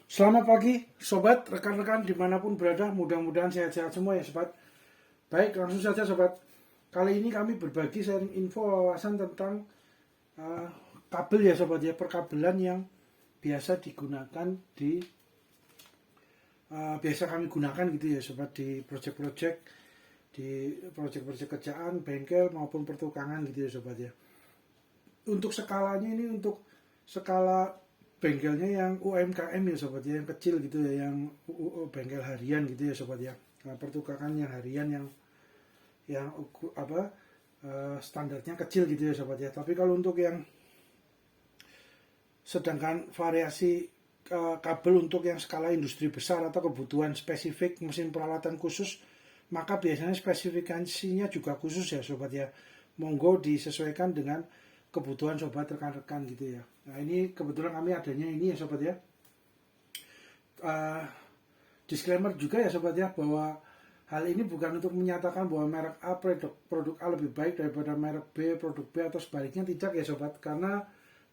Selamat pagi sobat, rekan-rekan dimanapun berada, mudah-mudahan sehat-sehat semua ya sobat. Baik, langsung saja sobat. Kali ini kami berbagi sharing info wawasan tentang uh, kabel ya sobat ya, perkabelan yang biasa digunakan biasa kami gunakan gitu ya sobat, di project kerjaan, bengkel maupun pertukangan gitu ya sobat ya. Untuk skalanya ini untuk skala bengkelnya yang UMKM ya sobat ya, yang kecil gitu ya, yang bengkel harian gitu ya sobat ya. Nah, pertukaran yang harian yang apa standarnya kecil gitu ya sobat ya. Tapi kalau untuk yang sedangkan variasi kabel untuk yang skala industri besar atau kebutuhan spesifik mesin peralatan khusus, maka biasanya spesifikasinya juga khusus ya sobat ya. Monggo disesuaikan dengan kebutuhan sobat rekan-rekan gitu ya. Nah ini kebetulan kami adanya ini ya sobat ya. Uh, Disclaimer juga ya sobat ya, bahwa hal ini bukan untuk menyatakan bahwa merek A, produk A lebih baik daripada merek B, produk B, atau sebaliknya, tidak ya sobat. Karena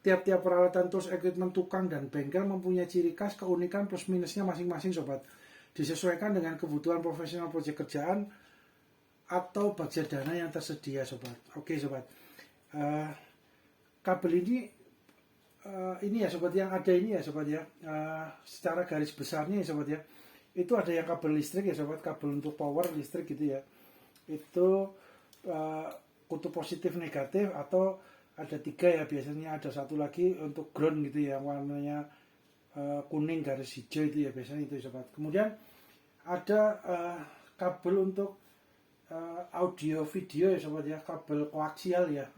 tiap-tiap peralatan tools, equipment, tukang, dan bengkel mempunyai ciri khas, keunikan, plus minusnya masing-masing sobat. Disesuaikan dengan kebutuhan profesional proyek kerjaan atau budget dana yang tersedia sobat. Oke sobat. Kabel ini ya sobat, yang ada ini ya sobat ya, secara garis besarnya ya sobat ya, itu ada yang kabel listrik ya sobat, kabel untuk power listrik gitu ya, itu kutub positif negatif, atau ada 3 ya biasanya, ada satu lagi untuk ground gitu ya, warnanya kuning garis hijau itu ya biasanya itu ya sobat. Kemudian ada kabel untuk audio video ya sobat ya, kabel koaksial ya,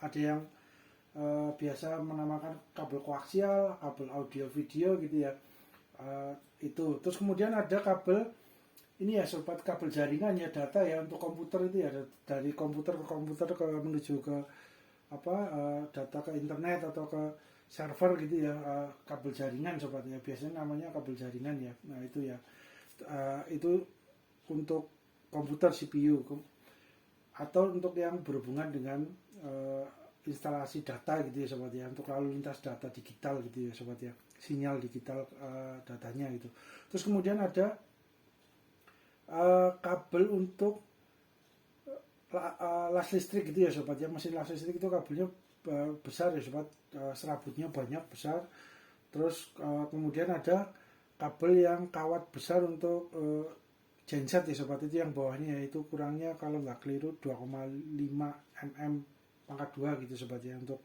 ada yang biasa menamakan kabel koaksial, kabel audio video gitu ya. Itu terus kemudian ada kabel ini ya sobat, kabel jaringan ya, data ya untuk komputer itu ya, dari komputer ke komputer ke menuju ke data ke internet atau ke server gitu ya, kabel jaringan sobat ya, biasanya namanya kabel jaringan ya. Nah itu ya, itu untuk komputer CPU, atau untuk yang berhubungan dengan instalasi data gitu ya sobat ya, untuk lalu lintas data digital gitu ya sobat ya, sinyal digital datanya gitu. Terus kemudian ada kabel untuk las listrik gitu ya sobat ya, mesin las listrik itu kabelnya besar ya sobat, serabutnya banyak besar. Terus kemudian ada kabel yang kawat besar untuk genset ya sobat, itu yang bawahnya, yaitu kurangnya kalau nggak keliru 2,5 mm pangkat 2 gitu sobat ya, untuk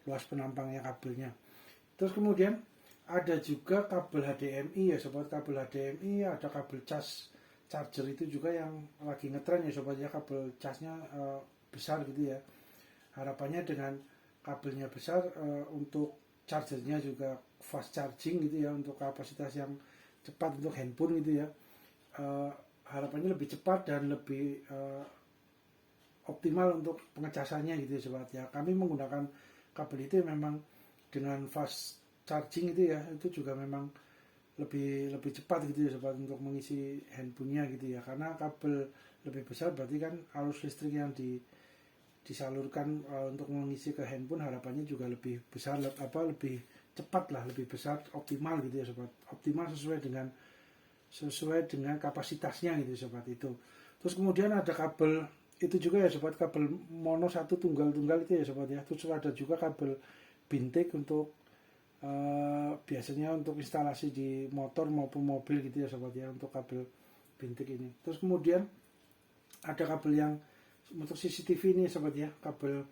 luas penampangnya kabelnya. Terus kemudian ada juga kabel HDMI ya sobat, kabel HDMI, ada kabel cas charger itu juga yang lagi ngetren ya sobat ya, kabel casnya besar gitu ya. Harapannya dengan kabelnya besar, untuk chargernya juga fast charging gitu ya, untuk kapasitas yang cepat untuk handphone gitu ya. Harapannya lebih cepat dan lebih optimal untuk pengecasannya gitu ya sobat ya. Kami menggunakan kabel itu memang dengan fast charging itu ya, itu juga memang lebih cepat gitu ya sobat, untuk mengisi handphonenya gitu ya, karena kabel lebih besar berarti kan arus listrik yang disalurkan untuk mengisi ke handphone harapannya juga lebih besar, lebih cepat lah, lebih besar, optimal gitu ya sobat, optimal sesuai dengan kapasitasnya gitu ya sobat itu. Terus kemudian ada kabel itu juga ya sobat, kabel mono satu tunggal itu ya sobat ya. Terus ada juga kabel bintik untuk biasanya untuk instalasi di motor maupun mobil gitu ya sobat ya, untuk kabel bintik ini. Terus kemudian ada kabel yang untuk CCTV ini sobat ya, kabel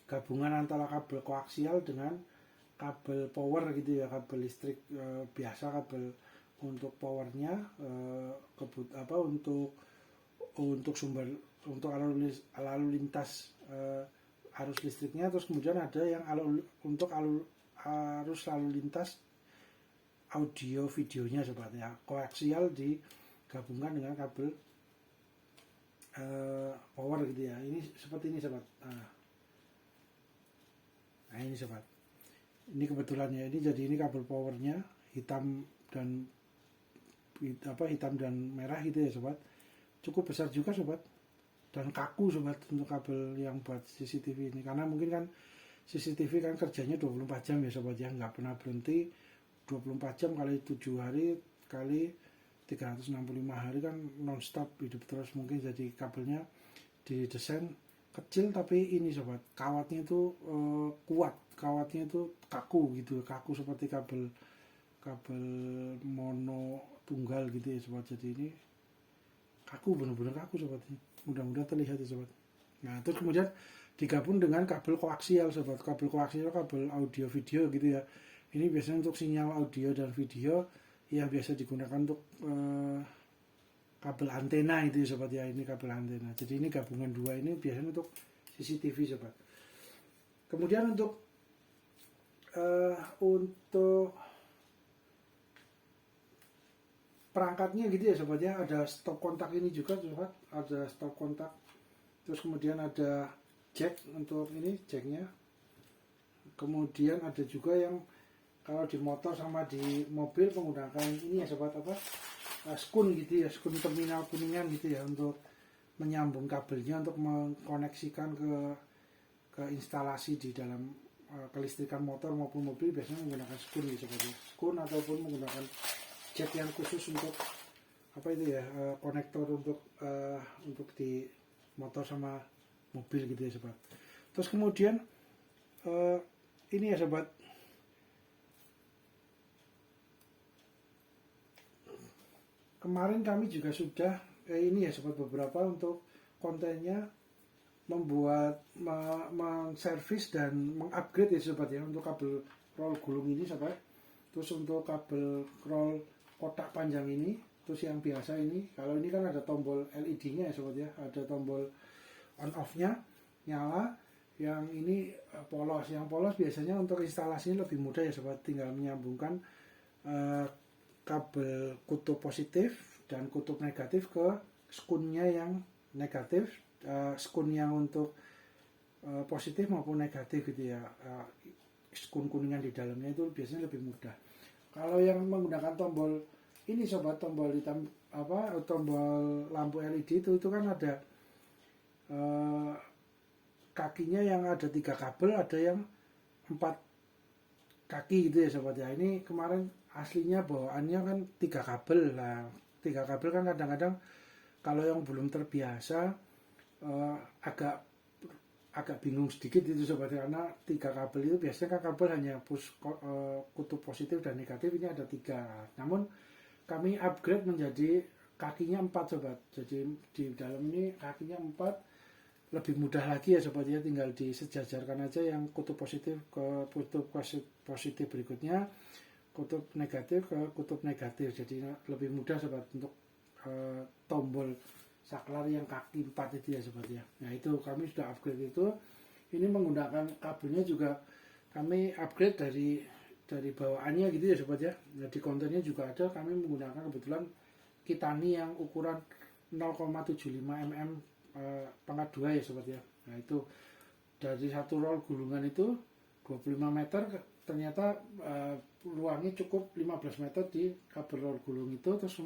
gabungan antara kabel koaksial dengan kabel power gitu ya, kabel listrik biasa, kabel untuk powernya, untuk sumber, untuk lalu lintas arus listriknya. Terus kemudian ada yang untuk arus lalu lintas audio videonya sobat ya, koaksial digabungkan dengan kabel power gitu ya. Ini seperti ini sobat. Nah ini sobat, ini kebetulan ya, ini jadi ini kabel powernya hitam dan merah gitu ya sobat, cukup besar juga sobat, dan kaku sobat untuk kabel yang buat CCTV ini, karena mungkin kan CCTV kan kerjanya 24 jam ya sobat ya, nggak pernah berhenti 24 jam kali 7 hari kali 365 hari kan non-stop hidup terus. Mungkin jadi kabelnya didesain kecil tapi ini sobat, kawatnya itu kuat, kawatnya itu kaku gitu, kaku seperti kabel mono tunggal gitu ya sobat. Jadi ini kaku, benar-benar kaku sobat, mudah-mudahan terlihat ya sobat. Nah terus kemudian digabung dengan kabel koaksial sobat. Kabel koaksial kabel audio video gitu ya. Ini biasanya untuk sinyal audio dan video yang biasa digunakan untuk kabel antena itu ya sobat ya. Ini kabel antena. Jadi ini gabungan dua ini biasanya untuk CCTV sobat. Kemudian untuk perangkatnya gitu ya sobat ya, ada stop kontak ini juga sobat, ada stop kontak. Terus kemudian ada jack untuk ini, jacknya. Kemudian ada juga yang kalau di motor sama di mobil menggunakan ini ya sobat, apa, skun gitu ya, skun terminal kuningan gitu ya, untuk menyambung kabelnya untuk mengkoneksikan ke instalasi di dalam kelistrikan motor maupun mobil. Biasanya menggunakan skun ya sobat ya, skun ataupun menggunakan jack yang khusus untuk apa itu ya, konektor untuk di motor sama mobil gitu ya sobat. Terus kemudian ini ya sobat, kemarin kami juga sudah ini ya sobat, beberapa untuk kontennya membuat mengservis dan mengupgrade ya sobat ya, untuk kabel roll gulung ini sobat. Terus untuk kabel roll kotak panjang ini, terus yang biasa ini, kalau ini kan ada tombol LED-nya ya sobat ya, ada tombol on off-nya nyala. Yang ini polos, yang polos biasanya untuk instalasinya lebih mudah ya sobat, tinggal menyambungkan kabel kutub positif dan kutub negatif ke skunnya yang negatif, skun yang untuk positif maupun negatif gitu ya, skun kuningan di dalamnya itu biasanya lebih mudah. Kalau yang menggunakan tombol ini sobat, tombol hitam apa, tombol lampu LED itu kan ada kakinya yang ada 3 kabel, ada yang 4 kaki gitu ya sobat ya. Ini kemarin aslinya bawaannya kan 3 kabel. Nah 3 kabel kan kadang-kadang kalau yang belum terbiasa agak bingung sedikit itu sobat, karena 3 kabel itu biasanya kan kabel hanya kutub positif dan negatif, ini ada 3. Namun kami upgrade menjadi kakinya 4 sobat. Jadi di dalam ini kakinya 4, lebih mudah lagi ya sobat ya, tinggal disejajarkan aja yang kutub positif ke kutub positif berikutnya, kutub negatif ke kutub negatif. Jadi lebih mudah sobat untuk tombol saklar yang kaki 4 itu ya sobat ya. Nah itu kami sudah upgrade itu. Ini menggunakan kabelnya juga kami upgrade dari bawaannya gitu ya sobat ya. Nah, di kontennya juga ada, kami menggunakan kebetulan Kitani yang ukuran 0,75 mm pangkat 2 ya sobat ya. Nah itu dari satu roll gulungan itu 25 meter, ternyata ruangnya cukup 15 meter di kabel roll gulung itu. Terus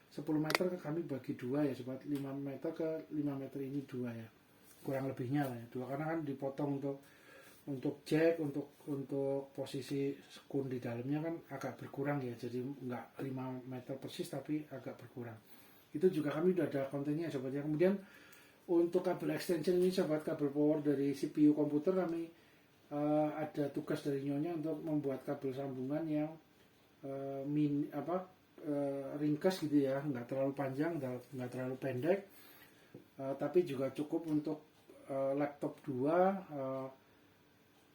10 meter kami bagi 2 ya sobat, 5 meter ke 5 meter ini 2 ya, kurang lebihnya lah ya 2, karena kan dipotong untuk jack, untuk posisi skun di dalamnya kan agak berkurang ya, jadi enggak 5 meter persis tapi agak berkurang. Itu juga kami udah ada kontennya sobat ya. Kemudian untuk kabel extension ini sobat, kabel power dari CPU komputer, kami ada tugas dari Nyonya untuk membuat kabel sambungan yang ringkas gitu ya, nggak terlalu panjang, nggak terlalu pendek, tapi juga cukup untuk laptop 2,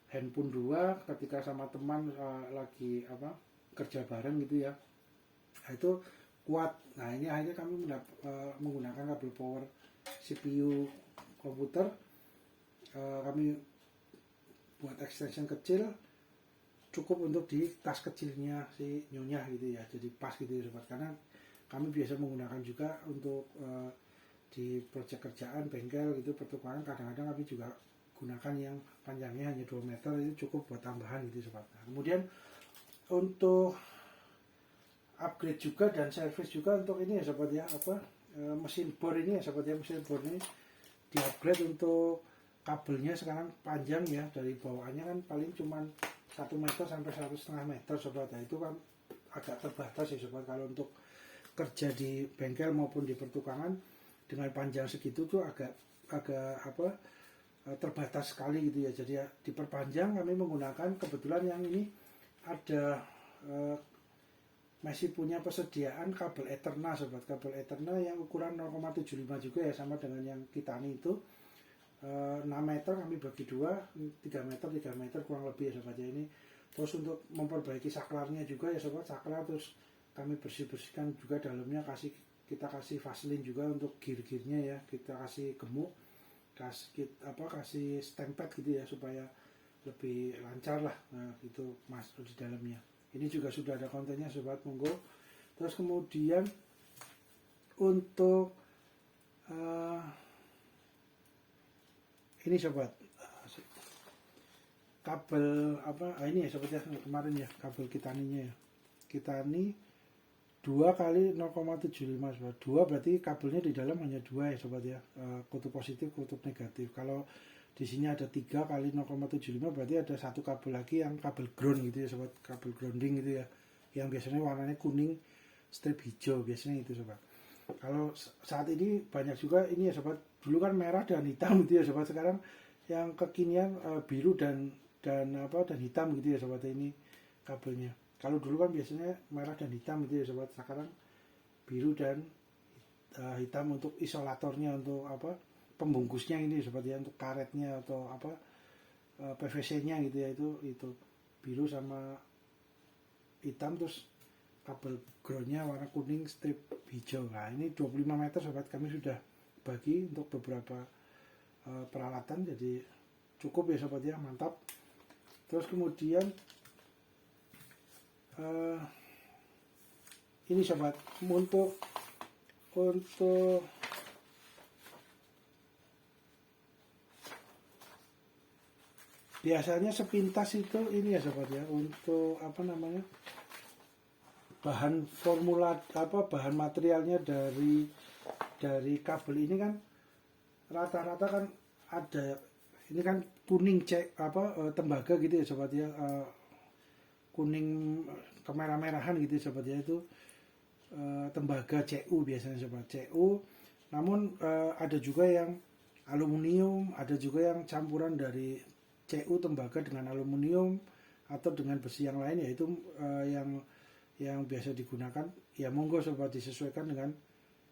handphone 2 ketika sama teman lagi kerja bareng gitu ya. Nah, itu kuat. Nah ini akhirnya kami menggunakan kabel power CPU komputer, kami buat extension kecil, cukup untuk di tas kecilnya si Nyonya gitu ya, jadi pas gitu ya sobat. Karena kami biasa menggunakan juga untuk di proyek kerjaan bengkel gitu, pertukaran, kadang-kadang kami juga gunakan yang panjangnya hanya 2 meter, itu cukup buat tambahan gitu sobat. Nah, kemudian untuk upgrade juga dan service juga untuk ini ya sobat ya, mesin bor ini ya sobat ya. Mesin bor ini di upgrade untuk kabelnya sekarang panjang ya, dari bawaannya kan paling cuman 1 meter sampai 1,5 meter sobat ya. Itu kan agak terbatas ya sobat, kalau untuk kerja di bengkel maupun di pertukangan dengan panjang segitu tuh agak terbatas sekali gitu ya. Jadi ya diperpanjang, kami menggunakan kebetulan yang ini ada masih punya persediaan kabel Etherna sobat, kabel Etherna yang ukuran 0,75 juga ya, sama dengan yang Kitani itu 6 meter kami bagi 2, 3 meter kurang lebih ya sobat ya. Ini terus untuk memperbaiki saklarnya juga ya sobat, saklar terus kami bersihkan juga dalamnya, kita kasih vaselin juga untuk gear-gearnya ya, kita kasih gemuk, kasih stempet gitu ya supaya lebih lancar lah. Nah itu masuk di dalamnya. Ini juga sudah ada kontennya sobat, monggo. Terus kemudian untuk ini sobat, kabel ini ya sobat ya, kemarin ya kabel Kitaninya ya, Kitani 2 kali 0,75 sobat. 2 berarti kabelnya di dalam hanya 2 ya sobat ya, kutub positif kutub negatif. Kalau di sini ada 3 kali 0,75 berarti ada satu kabel lagi yang kabel ground gitu ya sobat, kabel grounding gitu ya, yang biasanya warnanya kuning strip hijau biasanya itu sobat. Kalau saat ini banyak juga ini ya sobat, dulu kan merah dan hitam gitu ya sobat, sekarang yang kekinian biru dan hitam gitu ya sobat, ini kabelnya. Kalau dulu kan biasanya merah dan hitam gitu ya sobat, sekarang biru dan hitam untuk isolatornya, untuk pembungkusnya ini sobat ya, untuk karetnya atau PVC-nya gitu ya, itu biru sama hitam, terus kabel groundnya warna kuning strip hijau. Nah ini 25 meter sobat, kami sudah bagi untuk beberapa peralatan, jadi cukup ya sobat ya, mantap. Terus kemudian ini sobat, untuk biasanya sepintas itu ini ya sobat ya, untuk bahan bahan materialnya dari kabel ini kan rata-rata kan ada, ini kan kuning tembaga gitu ya sobat ya, kuning kemerah-merahan gitu ya sobat ya, itu tembaga CU biasanya sobat, CU. Namun ada juga yang aluminium, ada juga yang campuran dari CU tembaga dengan aluminium atau dengan besi yang lain, yaitu yang biasa digunakan. Ya monggo sobat, disesuaikan dengan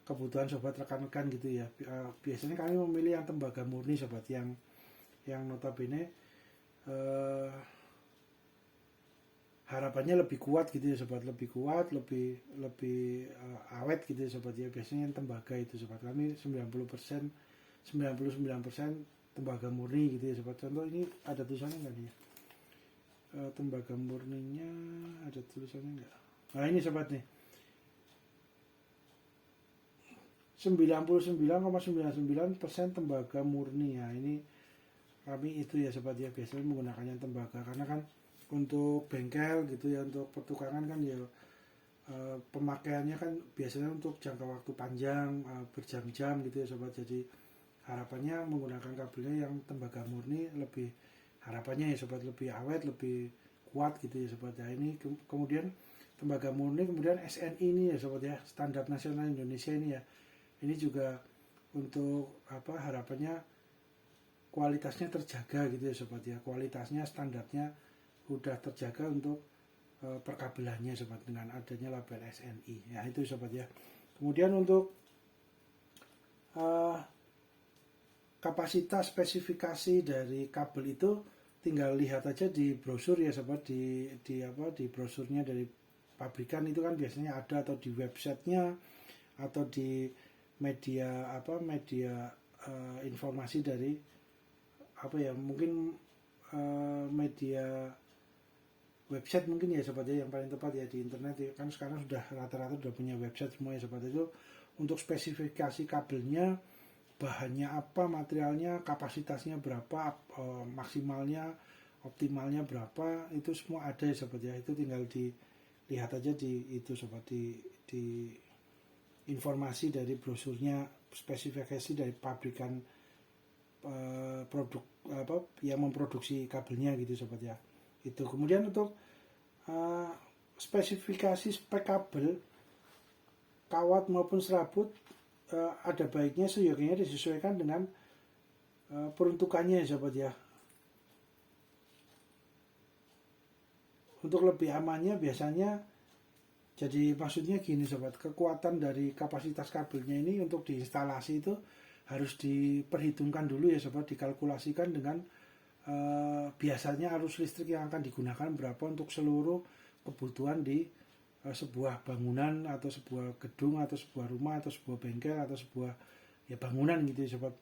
kebutuhan sobat rekan-rekan gitu ya. Biasanya kami memilih yang tembaga murni sobat, yang notabene harapannya lebih kuat gitu ya sobat, lebih kuat, lebih awet gitu ya sobat ya. Biasanya yang tembaga itu sobat, kami 99% tembaga murni gitu ya sobat. Contoh ini ada tulisannya enggak nih? Tembaga murninya ada tulisannya enggak? Nah ini sobat nih, 99,99% tembaga murni. Ya ini kami itu ya sobat ya, biasanya menggunakannya tembaga, karena kan untuk bengkel gitu ya, untuk pertukangan kan ya pemakaiannya kan biasanya untuk jangka waktu panjang, berjam-jam gitu ya sobat. Jadi harapannya menggunakan kabelnya yang tembaga murni, lebih harapannya ya sobat lebih awet, lebih kuat gitu ya sobat ya. Ini kemudian tembaga murni, kemudian SNI ini ya sobat ya, standar nasional Indonesia ini ya. Ini juga untuk harapannya kualitasnya terjaga gitu ya sobat ya, kualitasnya standarnya udah terjaga untuk perkabelannya sobat, dengan adanya label SNI ya, itu sobat ya. Kemudian untuk kapasitas spesifikasi dari kabel itu tinggal lihat aja di brosur ya sobat, di brosurnya dari pabrikan itu kan biasanya ada, atau di websitenya, atau di media informasi dari mungkin media website mungkin ya sobat ya, yang paling tepat ya di internet ya. Kan sekarang sudah rata-rata sudah punya website semua ya sobat. Itu untuk spesifikasi kabelnya, bahannya apa, materialnya, kapasitasnya berapa, maksimalnya, optimalnya berapa, itu semua ada ya sobat ya. Itu tinggal dilihat aja di itu sobat, di informasi dari brosurnya, spesifikasi dari pabrikan produk yang memproduksi kabelnya gitu sobat ya. Itu kemudian untuk spesifikasi spek kabel kawat maupun serabut ada baiknya seyogianya disesuaikan dengan peruntukannya sobat ya. Untuk lebih amannya biasanya, jadi maksudnya gini sobat, kekuatan dari kapasitas kabelnya ini untuk diinstalasi itu harus diperhitungkan dulu ya sobat, dikalkulasikan dengan biasanya arus listrik yang akan digunakan berapa untuk seluruh kebutuhan di sebuah bangunan atau sebuah gedung atau sebuah rumah atau sebuah bengkel atau sebuah ya bangunan gitu ya sobat.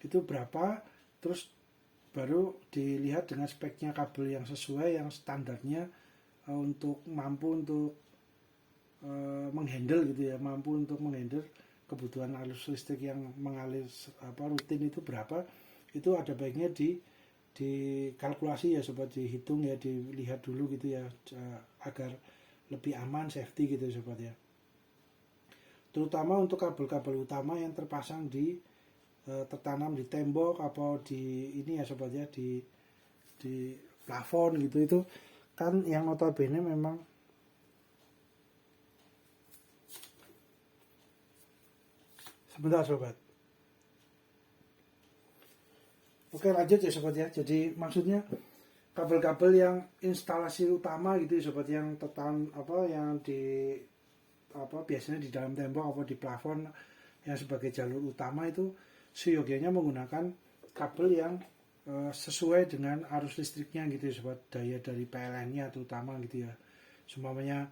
Itu berapa, terus baru dilihat dengan speknya kabel yang sesuai, yang standarnya untuk mampu untuk menghandle gitu ya, mampu untuk menghandle kebutuhan arus listrik yang mengalir rutin itu berapa. Itu ada baiknya dikalkulasi ya sobat, dihitung ya, dilihat dulu gitu ya, agar lebih aman, safety gitu sobat ya. Terutama untuk kabel-kabel utama yang terpasang tertanam di tembok atau di ini ya sobat ya, di plafon gitu, itu kan yang notabene memang sebentar sobat. Oke lanjut ya sobat ya. Jadi maksudnya kabel-kabel yang instalasi utama gitu ya sobat, yang yang biasanya di dalam tembok atau di plafon yang sebagai jalur utama, itu seyogianya menggunakan kabel yang sesuai dengan arus listriknya gitu ya sobat, daya dari PLN-nya terutama gitu ya. Semuanya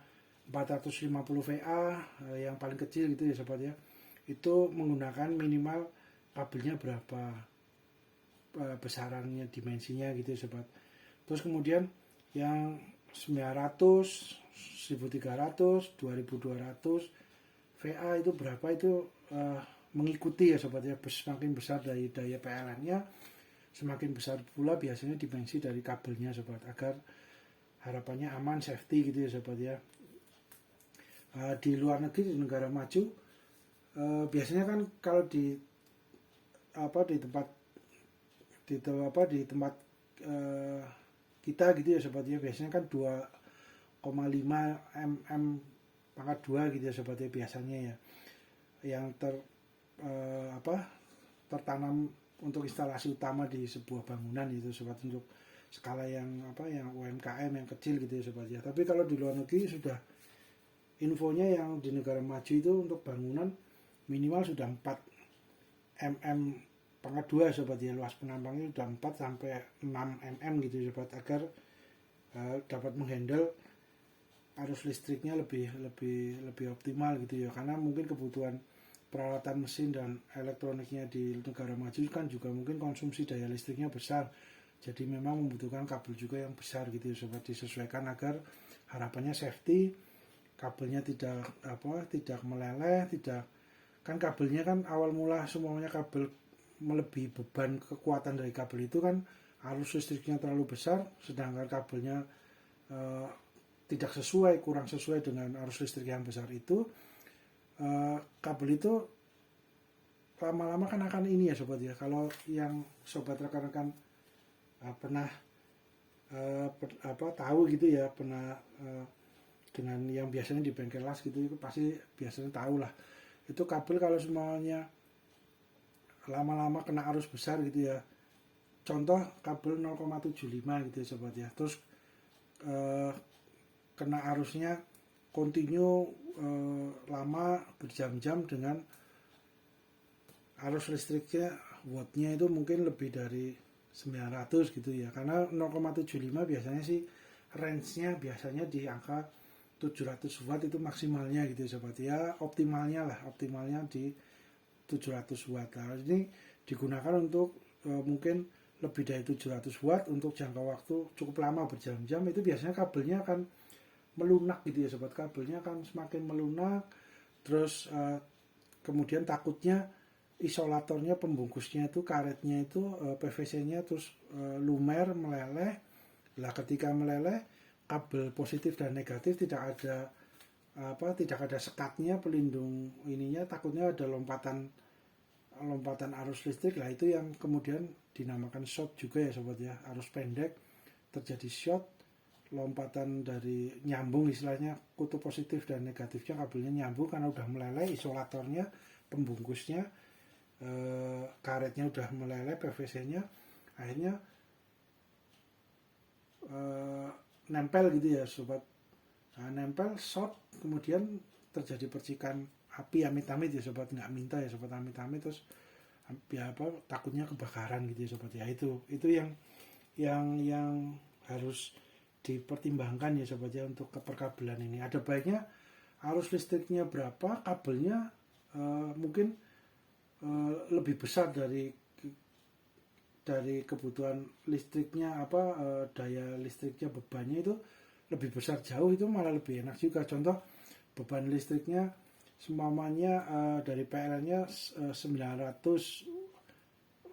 450 VA yang paling kecil gitu ya sobat ya. Itu menggunakan minimal kabelnya berapa, besarannya, dimensinya gitu ya sobat. Terus kemudian yang 900, 1300, 2200 VA itu berapa, itu mengikuti ya sobat ya. Semakin besar dari daya PLN-nya, semakin besar pula biasanya dimensi dari kabelnya sobat, agar harapannya aman, safety gitu ya sobat ya. Di luar negeri, di negara maju, biasanya kan kalau di tempat kita gitu ya sobat ya, biasanya kan 2,5 mm pangkat 2 gitu ya sobat ya biasanya ya, yang tertanam untuk instalasi utama di sebuah bangunan itu sobat, untuk skala yang UMKM yang kecil gitu ya sobat ya. Tapi kalau di luar negeri sudah infonya yang di negara maju itu untuk bangunan minimal sudah 4 mm pangkat 2 sobat ya, luas penampangnya sudah 4 sampai 6 mm gitu sobat, agar dapat menghandle arus listriknya lebih optimal gitu ya. Karena mungkin kebutuhan peralatan mesin dan elektroniknya di negara maju kan juga mungkin konsumsi daya listriknya besar, jadi memang membutuhkan kabel juga yang besar gitu ya sobat, disesuaikan agar harapannya safety, kabelnya tidak meleleh, kan kabelnya kan awal mula semuanya kabel melebihi beban kekuatan dari kabel itu kan arus listriknya terlalu besar, sedangkan kabelnya tidak sesuai, kurang sesuai dengan arus listrik yang besar itu, kabel itu lama-lama kan akan ini ya sobat ya. Kalau yang sobat rekan-rekan pernah tahu gitu ya, pernah dengan yang biasanya di bengkel las gitu, itu pasti biasanya tahu lah, itu kabel kalau semuanya lama-lama kena arus besar gitu ya, contoh kabel 0,75 gitu ya sobat ya, terus kena arusnya kontinu lama berjam-jam dengan arus listriknya wattnya itu mungkin lebih dari 900 gitu ya. Karena 0,75 biasanya sih range-nya biasanya di angka 700 watt itu maksimalnya gitu ya sobat ya, optimalnya di 700 watt. Nah, ini digunakan untuk mungkin lebih dari 700 watt untuk jangka waktu cukup lama berjam-jam, itu biasanya kabelnya akan melunak gitu ya sobat, kabelnya akan semakin melunak. Terus kemudian takutnya isolatornya, pembungkusnya itu, karetnya itu, PVC-nya terus lumer, meleleh. Lah ketika meleleh, kabel positif dan negatif tidak ada sekatnya, pelindung ininya, takutnya ada lompatan arus listrik. Lah itu yang kemudian dinamakan short juga ya sobat ya, arus pendek terjadi short, lompatan dari nyambung, istilahnya kutub positif dan negatifnya kabelnya nyambung karena udah meleleh, isolatornya, pembungkusnya, karetnya udah meleleh, PVC-nya akhirnya nempel gitu ya sobat. Nah, nempel, short, kemudian terjadi percikan api, amit-amit ya sobat, nggak minta ya sobat, amit-amit, terus ya apa, takutnya kebakaran gitu ya sobat ya. Itu yang harus dipertimbangkan ya sobat ya untuk keperkabelan ini. Ada baiknya arus listriknya berapa, kabelnya mungkin lebih besar dari kebutuhan listriknya, daya listriknya, bebannya itu lebih besar jauh, itu malah lebih enak juga. Contoh beban listriknya semuanya dari PLN-nya 900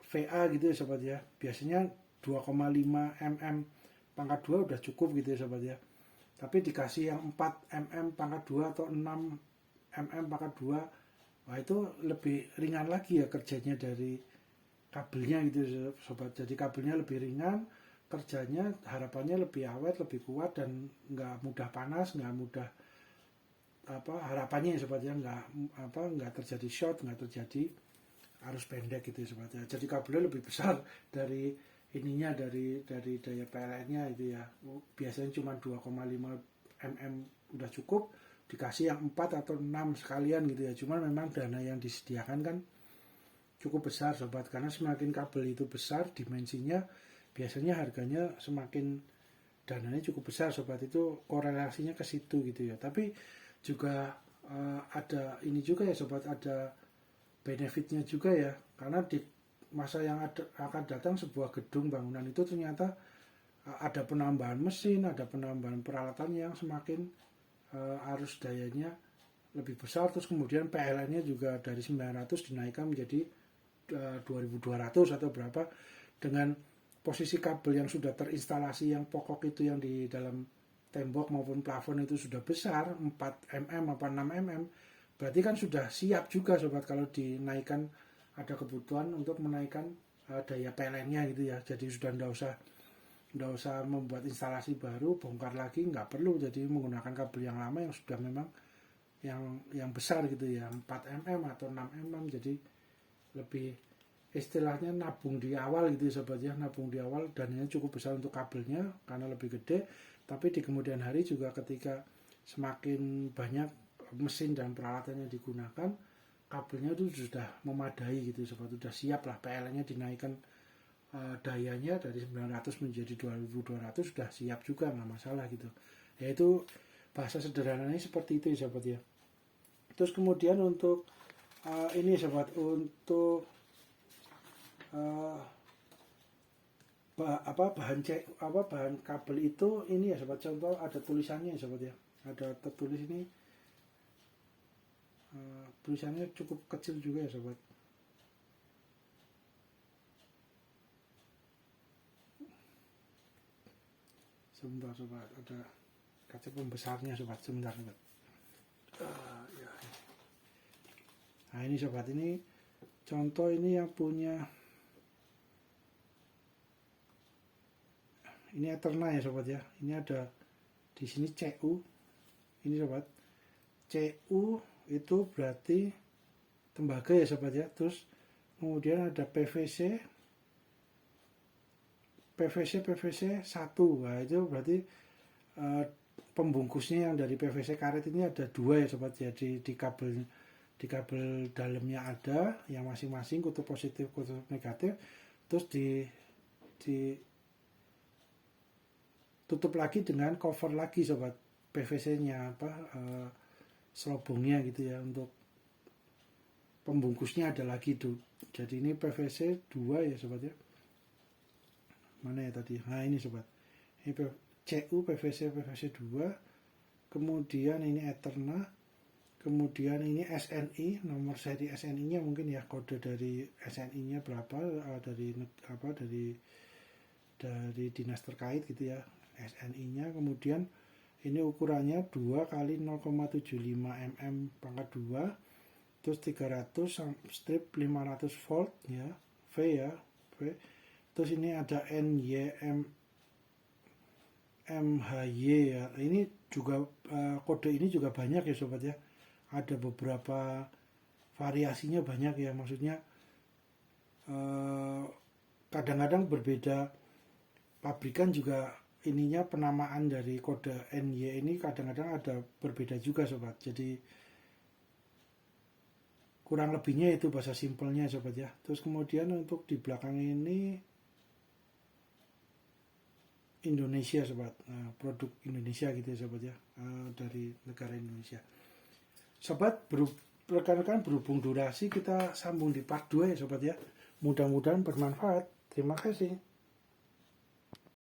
VA gitu ya sobat ya. Biasanya 2,5 mm pangkat 2 udah cukup gitu ya sobat ya. Tapi dikasih yang 4 mm pangkat 2 atau 6 mm pangkat 2, wah itu lebih ringan lagi ya kerjanya dari kabelnya gitu ya sobat. Jadi kabelnya lebih ringan, kerjanya harapannya lebih awet, lebih kuat, dan nggak mudah panas, nggak mudah harapannya ya sobat ya, nggak terjadi short, nggak terjadi arus pendek gitu ya sobat ya. Jadi kabelnya lebih besar dari ininya, dari daya PLN-nya itu ya. Biasanya cuma 2,5 mm udah cukup, dikasih yang 4 atau 6 sekalian gitu ya. Cuman memang dana yang disediakan kan cukup besar sobat, karena semakin kabel itu besar dimensinya, biasanya harganya semakin dananya cukup besar sobat. Itu korelasinya ke situ gitu ya. Tapi juga ada ini juga ya sobat, ada benefitnya juga ya, karena di masa yang akan datang sebuah gedung bangunan itu ternyata ada penambahan mesin, ada penambahan peralatan yang semakin arus dayanya lebih besar, terus kemudian PLN-nya juga dari 900 dinaikkan menjadi 2200 atau berapa, dengan posisi kabel yang sudah terinstalasi yang pokok itu yang di dalam tembok maupun plafon itu sudah besar 4 mm apa 6 mm, berarti kan sudah siap juga sobat kalau dinaikkan, ada kebutuhan untuk menaikkan daya PLN-nya gitu ya. Jadi sudah nggak usah membuat instalasi baru, bongkar lagi, nggak perlu, jadi menggunakan kabel yang lama yang sudah memang yang besar gitu ya, 4 mm atau 6 mm. Jadi lebih istilahnya nabung di awal gitu ya sobat ya, nabung di awal, dananya cukup besar untuk kabelnya karena lebih gede. Tapi di kemudian hari juga ketika semakin banyak mesin dan peralatan yang digunakan, kabelnya itu sudah memadai gitu sobat, sudah siap lah, PLN-nya dinaikkan dayanya dari 900 menjadi 2200 sudah siap juga, nggak masalah gitu. Yaitu bahasa sederhananya seperti itu ya sobat ya. Terus kemudian untuk ini sobat, untuk bahan kabel itu ini ya sobat, contoh ada tulisannya ya sobat ya, ada tertulis ini, tulisannya cukup kecil juga ya sobat. Sebentar sobat, ada kaca pembesarnya sobat, sebentar sobat. Ya. Nah ini sobat, ini contoh, ini yang punya, ini Eterna ya sobat ya. Ini ada di sini CU. Ini sobat, CU itu berarti tembaga ya sobat ya. Terus kemudian ada PVC 1. Nah itu berarti pembungkusnya yang dari PVC karet ini ada 2 ya sobat. Jadi di kabel dalamnya ada yang masing-masing kutub positif, kutub negatif. Terus di tutup lagi dengan cover lagi sobat, PVC-nya selobongnya gitu ya. Untuk pembungkusnya ada lagi tuh. Jadi ini PVC 2 ya sobat ya. Mana ya tadi? Nah ini sobat, ini CU PVC 2, kemudian ini Eterna, kemudian ini SNI, nomor seri SNI-nya mungkin ya, kode dari SNI-nya berapa, dari dinas terkait gitu ya, SNI-nya. Kemudian ini ukurannya 2 kali 0,75 mm pangkat 2, terus 300 strip 500 volt ya, V ya, V. Terus ini ada MHY ya. Ini juga kode ini juga banyak ya sobat ya. Ada beberapa variasinya banyak ya, maksudnya kadang-kadang berbeda pabrikan juga, ininya penamaan dari kode NY ini kadang-kadang ada berbeda juga sobat. Jadi kurang lebihnya itu bahasa simpelnya sobat ya. Terus kemudian untuk di belakang ini Indonesia sobat, produk Indonesia gitu ya sobat ya, dari negara Indonesia. Sobat, rekan-rekan, berhubung durasi, kita sambung di part 2 ya sobat ya. Mudah-mudahan bermanfaat. Terima kasih.